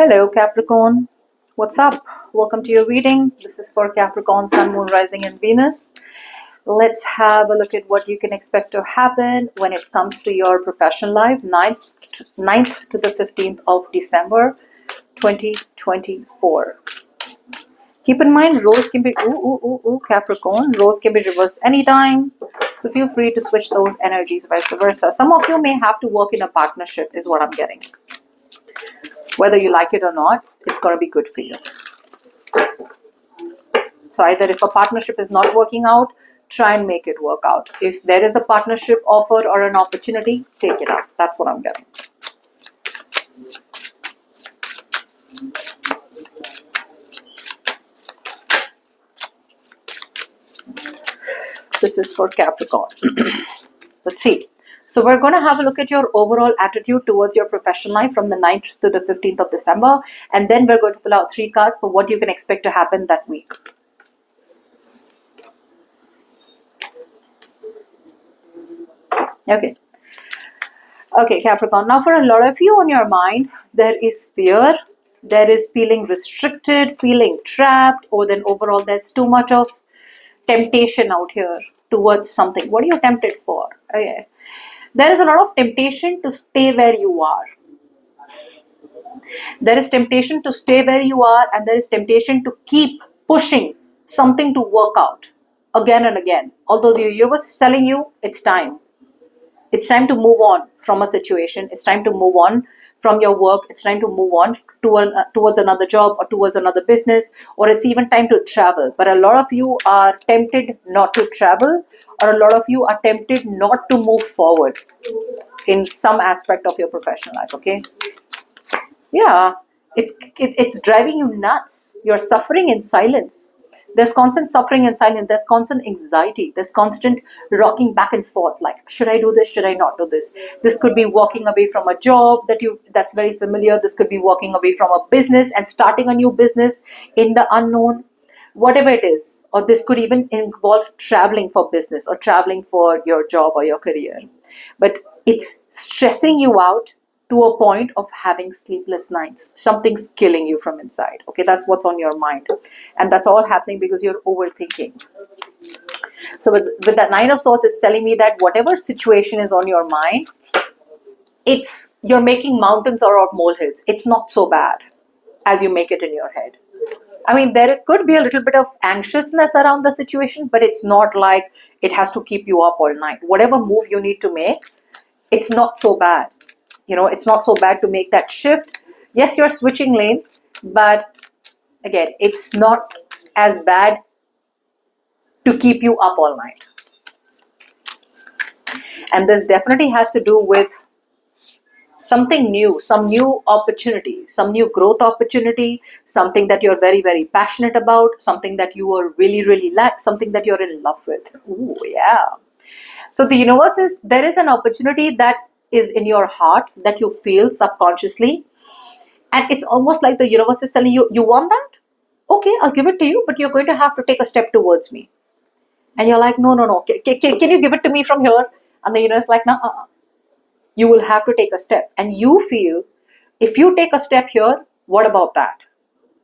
Hello, Capricorn. What's up? Welcome to your reading. This is for Capricorn, Sun, Moon, Rising, and Venus. Let's have a look at what you can expect to happen when it comes to your professional life, 9th to the 15th of December 2024. Keep in mind, roles can be, Capricorn, roles can be reversed anytime. So feel free to switch those energies, vice versa. Some of you may have to work in a partnership, is what I'm getting. Whether you like it or not, it's going to be good for you. So either if a partnership is not working out, try and make it work out. If there is a partnership offer or an opportunity, take it out. That's what I'm getting. This is for Capricorn. Let's see. So we're going to have a look at your overall attitude towards your professional life from the 9th to the 15th of December. And then we're going to pull out 3 cards for what you can expect to happen that week. Okay. Okay, Capricorn. Now for a lot of you on your mind, there is fear. There is feeling restricted, feeling trapped, or then overall there's too much of temptation out here towards something. What are you tempted for? Okay. There is a lot of temptation to stay where you are. There is temptation to stay where you are, and there is temptation to keep pushing something to work out again and again. Although the universe is telling you it's time. It's time to move on from a situation. It's time to move on from your work. It's time to move on towards another job or towards another business, or it's even time to travel. But a lot of you are tempted not to travel, or a lot of you are tempted not to move forward in some aspect of your professional life, okay? Yeah, it's driving you nuts. You're suffering in silence. There's constant suffering in silence. There's constant anxiety. There's constant rocking back and forth. Like, should I do this? Should I not do this? This could be walking away from a job that's very familiar. This could be walking away from a business and starting a new business in the unknown. Whatever it is. Or this could even involve traveling for business or traveling for your job or your career. But it's stressing you out to a point of having sleepless nights. Something's killing you from inside. Okay, that's what's on your mind. And that's all happening because you're overthinking. So with that 9 of Swords, it's telling me that whatever situation is on your mind, you're making mountains out of molehills. It's not so bad as you make it in your head. I mean, there could be a little bit of anxiousness around the situation, but it's not like it has to keep you up all night. Whatever move you need to make, it's not so bad. You know, it's not so bad to make that shift. Yes, you're switching lanes, but again, it's not as bad to keep you up all night. And this definitely has to do with something new, some new opportunity, some new growth opportunity, something that you're very, very passionate about, something that you are really, really like, something that you're in love with. Ooh, yeah. So the universe there is an opportunity that is in your heart that you feel subconsciously, and it's almost like the universe is telling you, you want that? Okay, I'll give it to you, but you're going to have to take a step towards me. And you're like, no. Can you give it to me from here? And the universe is like, no, you will have to take a step. And you feel, if you take a step here, what about that?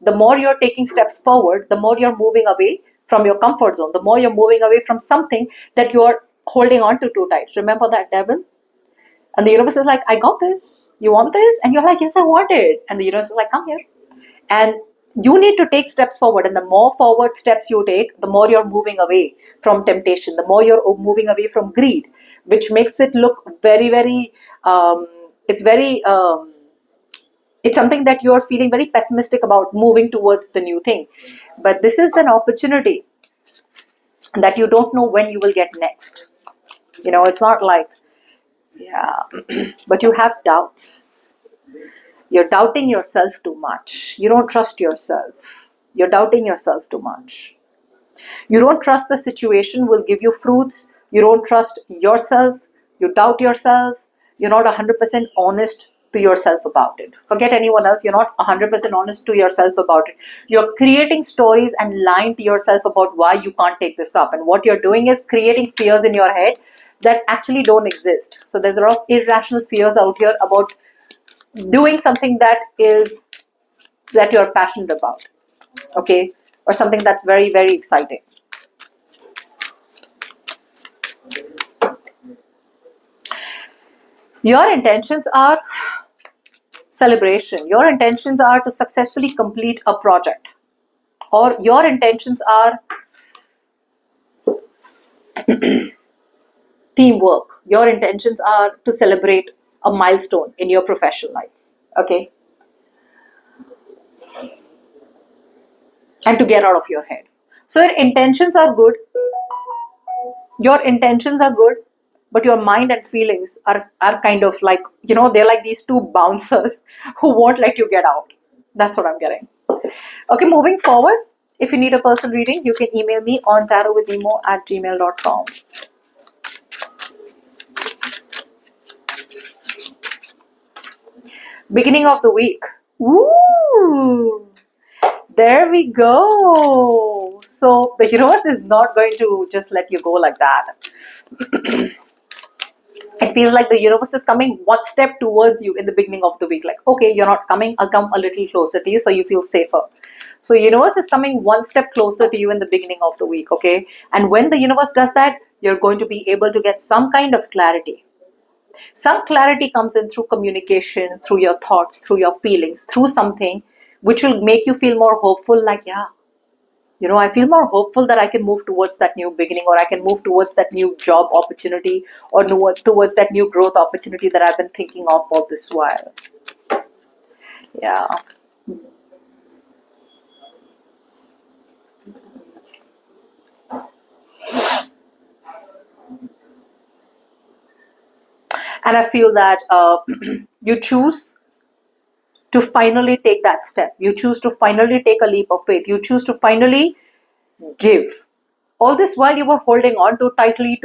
The more you're taking steps forward, the more you're moving away from your comfort zone, the more you're moving away from something that you're holding on to too tight. Remember that, devil? And the universe is like, I got this. You want this? And you're like, yes, I want it. And the universe is like, come here. And you need to take steps forward. And the more forward steps you take, the more you're moving away from temptation, the more you're moving away from greed, which makes it look very, very, it's something that you're feeling very pessimistic about moving towards the new thing. But this is an opportunity that you don't know when you will get next. You know, it's not like, yeah, but you have doubts. You're doubting yourself too much. You don't trust yourself. You're doubting yourself too much. You don't trust the situation will give you fruits. You don't trust yourself. You doubt yourself. You're not 100% honest to yourself about it. Forget anyone else. You're not 100% honest to yourself about it. You're creating stories and lying to yourself about why you can't take this up. And what you're doing is creating fears in your head that actually don't exist. So there's a lot of irrational fears out here about doing something that is that you're passionate about, okay, or something that's very, very exciting. Your intentions are celebration. Your intentions are to successfully complete a project, or your intentions are teamwork. Your intentions are to celebrate a milestone in your professional life, okay, and to get out of your head. So your intentions are good. Your intentions are good, but your mind and feelings are kind of like, they're like these two bouncers who won't let you get out. That's what I'm getting. Okay, moving forward, if you need a personal reading, you can email me on tarotwithnimo@gmail.com. Beginning of the week. Woo! There we go. So the universe is not going to just let you go like that. It feels like the universe is coming one step towards you in the beginning of the week. Like, okay, you're not coming, I'll come a little closer to you so you feel safer. So universe is coming one step closer to you in the beginning of the week, okay? And when the universe does that, you're going to be able to get some kind of clarity. Some clarity comes in through communication, through your thoughts, through your feelings, through something which will make you feel more hopeful, like, yeah, I feel more hopeful that I can move towards that new beginning, or I can move towards that new job opportunity, or towards that new growth opportunity that I've been thinking of all this while. Yeah. And I feel that you choose to finally take that step. You choose to finally take a leap of faith. You choose to finally give. All this while you were holding on too tightly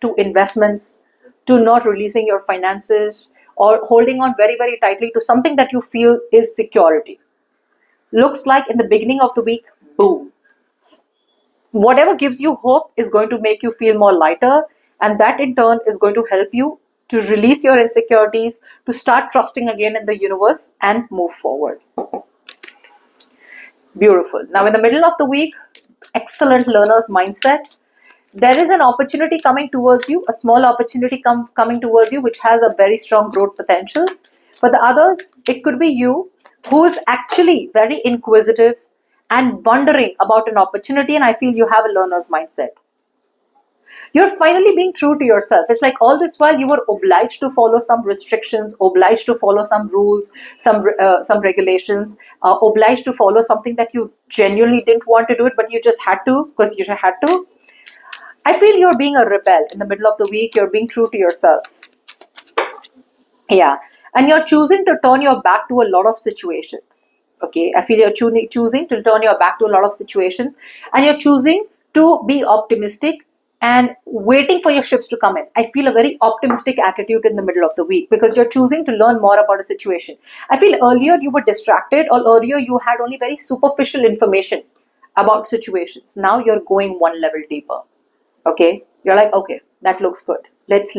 to investments, to not releasing your finances, or holding on very, very tightly to something that you feel is security. Looks like in the beginning of the week, boom. Whatever gives you hope is going to make you feel more lighter, and that in turn is going to help you to release your insecurities, to start trusting again in the universe and move forward. Beautiful. Now in the middle of the week, excellent learner's mindset. There is an opportunity coming towards you, a small opportunity coming towards you, which has a very strong growth potential. For the others, it could be you who is actually very inquisitive and wondering about an opportunity, and I feel you have a learner's mindset. You're finally being true to yourself. It's like all this while you were obliged to follow some restrictions, obliged to follow some rules, some regulations, obliged to follow something that you genuinely didn't want to do it, but you just had to because you had to. I feel you're being a rebel in the middle of the week. You're being true to yourself. Yeah. And you're choosing to turn your back to a lot of situations. Okay. I feel you're choosing to turn your back to a lot of situations, and you're choosing to be optimistic and waiting for your ships to come in. I feel a very optimistic attitude in the middle of the week because you're choosing to learn more about a situation. I feel earlier you were distracted, or earlier you had only very superficial information about situations. Now you're going one level deeper. Okay, you're like, okay, that looks good. Let's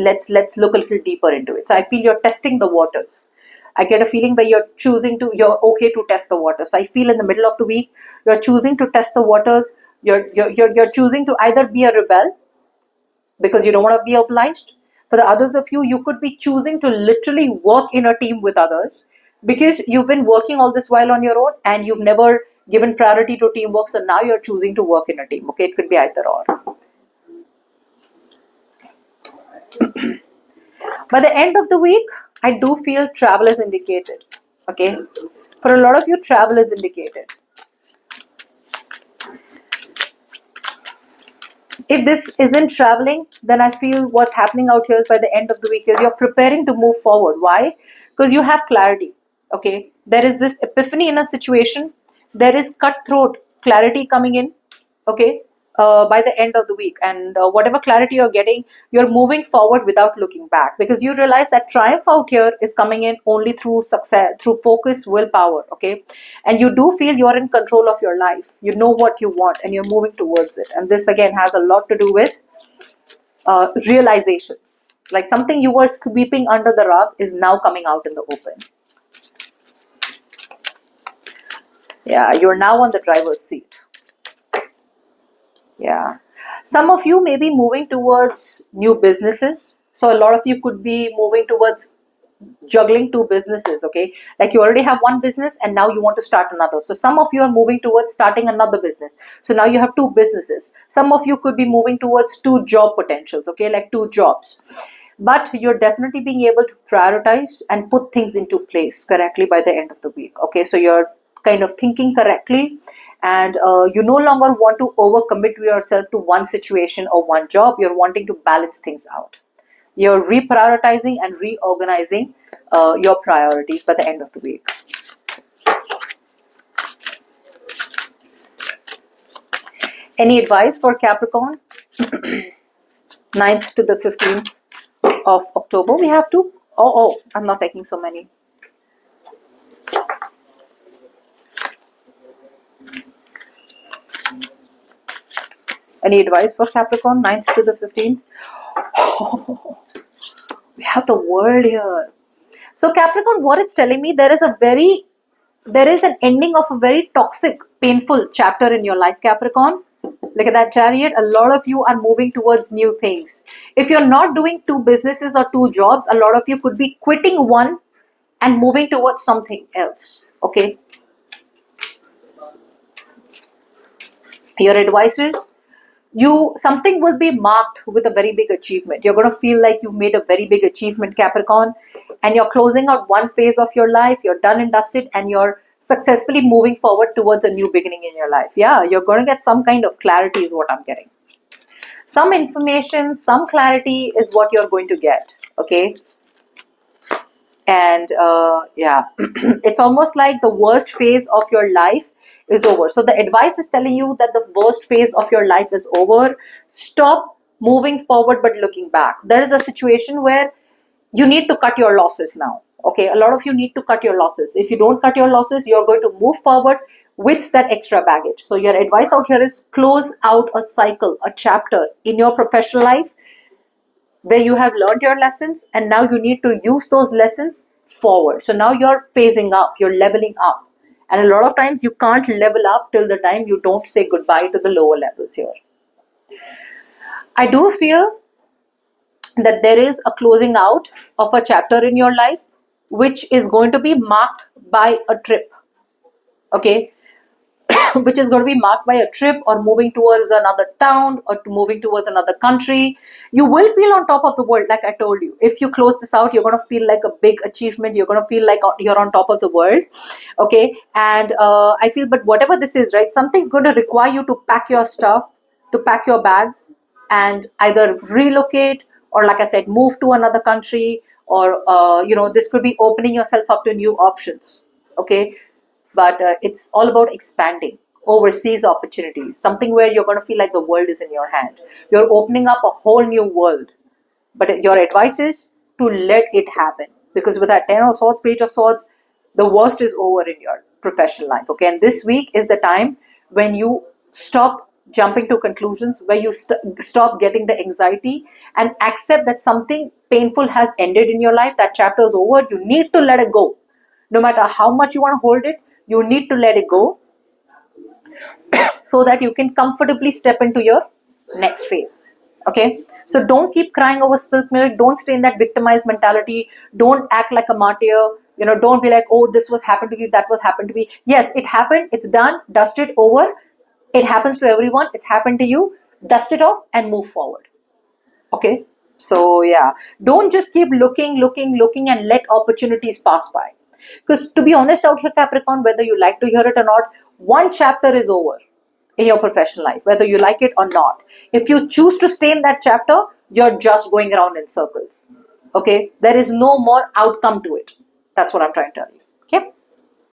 look a little deeper into it. So I feel you're testing the waters. I get a feeling where you're okay to test the waters. So I feel in the middle of the week you're choosing to test the waters. You're choosing to either be a rebel because you don't want to be obliged. For the others of you, you could be choosing to literally work in a team with others because you've been working all this while on your own and you've never given priority to teamwork. So now you're choosing to work in a team. Okay, it could be either or. By the end of the week, I do feel travel is indicated. Okay, for a lot of you, travel is indicated. If this isn't traveling, then I feel what's happening out here is by the end of the week is you're preparing to move forward. Why? Because you have clarity. Okay, there is this epiphany in a situation. There is cutthroat clarity coming in. Okay, by the end of the week, and whatever clarity you're getting, you're moving forward without looking back because you realize that triumph out here is coming in only through success, through focus, willpower. Okay, and you do feel you're in control of your life. You know what you want and you're moving towards it. And this again has a lot to do with realizations, like something you were sweeping under the rug is now coming out in the open. Yeah, you're now on the driver's seat. Yeah. Some of you may be moving towards new businesses. So a lot of you could be moving towards juggling two businesses, okay? Like you already have one business and now you want to start another. So some of you are moving towards starting another business. So now you have two businesses. Some of you could be moving towards two job potentials, okay? Like two jobs. But you're definitely being able to prioritize and put things into place correctly by the end of the week, okay? So you're kind of thinking correctly, and you no longer want to overcommit yourself to one situation or one job. You're wanting to balance things out. You're reprioritizing and reorganizing your priorities by the end of the week. Any advice for Capricorn? 9th to the 15th of October. We have to. Oh, I'm not taking so many. Any advice for Capricorn? 9th to the 15th. We have the world here. So Capricorn, what it's telling me, there is an ending of a very toxic, painful chapter in your life, Capricorn. Look at that Chariot. A lot of you are moving towards new things. If you're not doing two businesses or two jobs, a lot of you could be quitting one and moving towards something else. Okay. Your advice is, something will be marked with a very big achievement. You're going to feel like you've made a very big achievement, Capricorn, and you're closing out one phase of your life. You're done and dusted, and you're successfully moving forward towards a new beginning in your life. Yeah, you're going to get some kind of clarity is what I'm getting. Some information, some clarity is what you're going to get. Okay. And yeah, it's almost like the worst phase of your life is over. So the advice is telling you that the worst phase of your life is over. Stop moving forward but looking back. There is a situation where you need to cut your losses now. Okay, a lot of you need to cut your losses. If you don't cut your losses, you're going to move forward with that extra baggage. So your advice out here is close out a cycle, a chapter in your professional life where you have learned your lessons, and now you need to use those lessons forward. So now you're phasing up, you're leveling up. And a lot of times you can't level up till the time you don't say goodbye to the lower levels here. I do feel that there is a closing out of a chapter in your life which is going to be marked by a trip. Okay. Which is going to be marked by a trip or moving towards another town or moving towards another country. You will feel on top of the world, like I told you. If you close this out, you're going to feel like a big achievement. You're going to feel like you're on top of the world. Okay. And I feel, but whatever this is, right, something's going to require you to pack your stuff, to pack your bags and either relocate or, like I said, move to another country, or, this could be opening yourself up to new options. Okay. But it's all about expanding overseas opportunities, something where you're going to feel like the world is in your hand. You're opening up a whole new world. But your advice is to let it happen, because with that 10 of Swords, Page of Swords, the worst is over in your professional life. Okay, and this week is the time when you stop jumping to conclusions, where you stop getting the anxiety and accept that something painful has ended in your life. That chapter is over. You need to let it go. No matter how much you want to hold it, you need to let it go so that you can comfortably step into your next phase. Okay. So don't keep crying over spilled milk. Don't stay in that victimized mentality. Don't act like a martyr. Don't be like, oh, this was happened to you, that was happened to me. Yes, it happened. It's done. Dust it over. It happens to everyone. It's happened to you. Dust it off and move forward. Okay. So yeah, don't just keep looking and let opportunities pass by. Because to be honest out here, Capricorn, whether you like to hear it or not, one chapter is over in your professional life, whether you like it or not. If you choose to stay in that chapter, you're just going around in circles. Okay? There is no more outcome to it. That's what I'm trying to tell you.